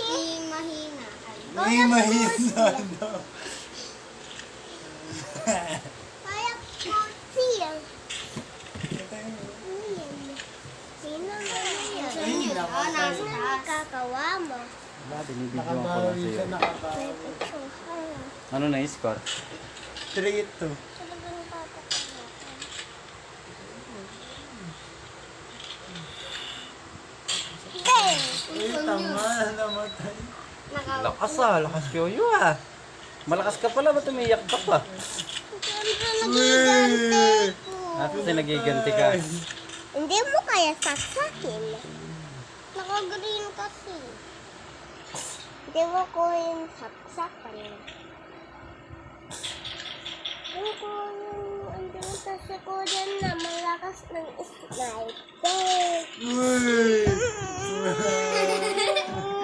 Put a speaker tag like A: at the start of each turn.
A: mahina.
B: May mahina daw.
A: Kaya kotse yan.
B: Mahina pa.
A: Ano nakakawa mo?
C: Wala, binibidyoan ko lang
B: Nakabawi siya,
C: sa'yo.
B: nakabawi.
A: May picture.
C: Ano na yung score?
B: 3-2.
A: Talagang papakalakan. Bang!
B: Uy, tama. Namatay.
C: Lakas ah, lakas yoyo ah. Malakas ka pala, ba't umiyak ka pa?
B: Uy!
C: At kasi nagiganti ka.
A: Hindi mo kaya saksakin. Naka-green kasi. Hindi mo ko yung saksakan. Hindi ko yung andun kasi ko dyan na malakas ng sniper.
B: Uy!